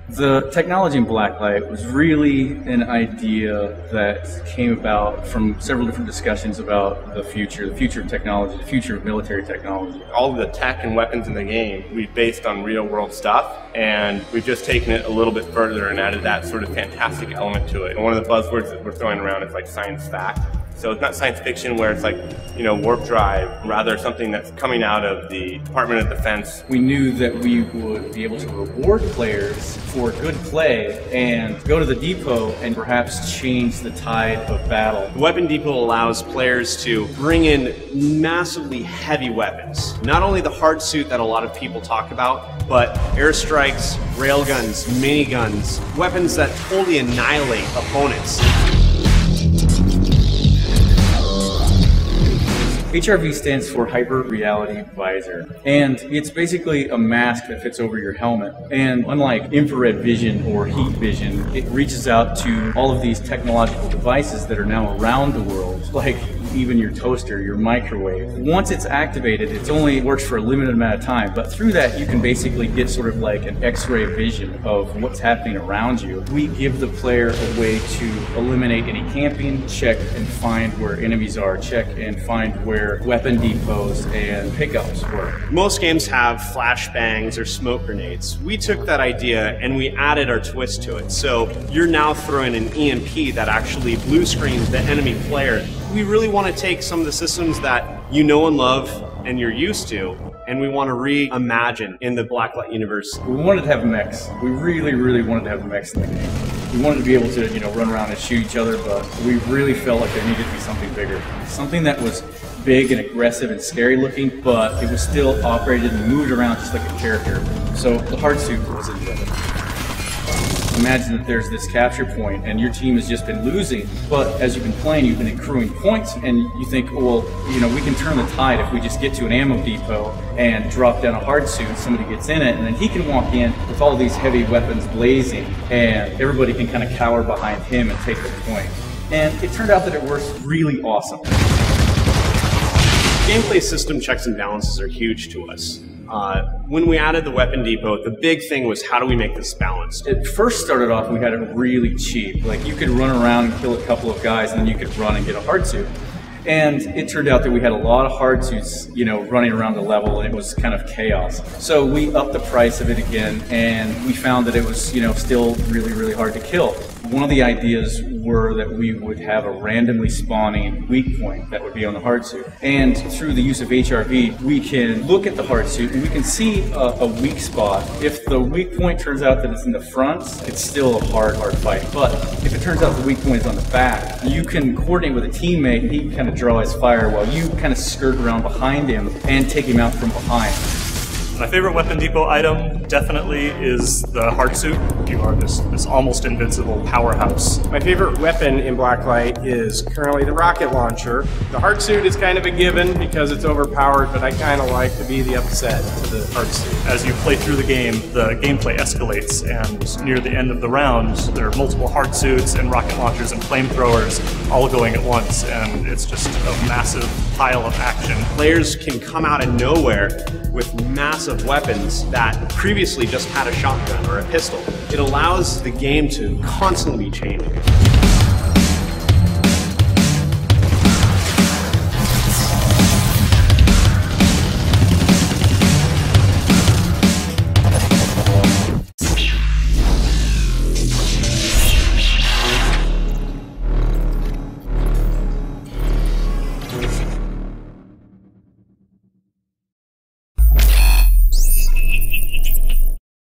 The technology in Blacklight was really an idea that came about from several different discussions about the future of technology, the future of military technology. All of the tech and weapons in the game we've based on real world stuff, and we've just taken it a little bit further and added that sort of fantastic element to it. And one of the buzzwords that we're throwing around is like science fact. So it's not science fiction where it's like, warp drive, rather something that's coming out of the Department of Defense. We knew that we would be able to reward players for good play and go to the depot and perhaps change the tide of battle. The Weapon Depot allows players to bring in massively heavy weapons. Not only the hard suit that a lot of people talk about, but airstrikes, railguns, miniguns, weapons that totally annihilate opponents. HRV stands for Hyper Reality Visor, and it's basically a mask that fits over your helmet. And unlike infrared vision or heat vision, it reaches out to all of these technological devices that are now around the world, like even your toaster, your microwave. Once it's activated, it only works for a limited amount of time, but through that you can basically get sort of like an X-ray vision of what's happening around you. We give the player a way to eliminate any camping, check and find where enemies are, check and find where weapon depots and pickups were. Most games have flashbangs or smoke grenades. We took that idea and we added our twist to it. So you're now throwing an EMP that actually blue screens the enemy player. We really want to take some of the systems that you know and love and you're used to, and we want to reimagine in the Blacklight universe. We wanted to have mechs. We really wanted to have mechs in the game. We wanted to be able to, run around and shoot each other, but we really felt like there needed to be something bigger. Something that was big and aggressive and scary looking, but it was still operated and moved around just like a character. So the hard suit was in there. Imagine that there's this capture point and your team has just been losing, but as you've been playing, you've been accruing points, and you think, well, we can turn the tide if we just get to an ammo depot and drop down a hard suit, somebody gets in it, and then he can walk in with all these heavy weapons blazing, and everybody can kind of cower behind him and take the point. And it turned out that it works really awesome. Gameplay system checks and balances are huge to us. When we added the Weapon Depot, the big thing was how do we make this balanced? It first started off, we had it really cheap. Like you could run around and kill a couple of guys and then you could run and get a hard suit. And it turned out that we had a lot of hard suits, running around the level, and it was kind of chaos. So we upped the price of it again, and we found that it was, still really hard to kill. One of the ideas were that we would have a randomly spawning weak point that would be on the hard suit. And through the use of HRV, we can look at the hard suit and we can see a weak spot. If the weak point turns out that it's in the front, it's still a hard fight. But if it turns out the weak point is on the back, you can coordinate with a teammate and he can kind of draw his fire while you kind of skirt around behind him and take him out from behind. My favorite Weapon Depot item definitely is the hard suit. You are this almost invincible powerhouse. My favorite weapon in Blacklight is currently the rocket launcher. The hard suit is kind of a given because it's overpowered, but I kind of like to be the upset to the hard suit. As you play through the gameplay escalates, and near the end of the round, there are multiple hard suits and rocket launchers and flamethrowers all going at once, and it's just a massive pile of action. Players can come out of nowhere with massive weapons that previously just had a shotgun or a pistol. It allows the game to constantly be changing.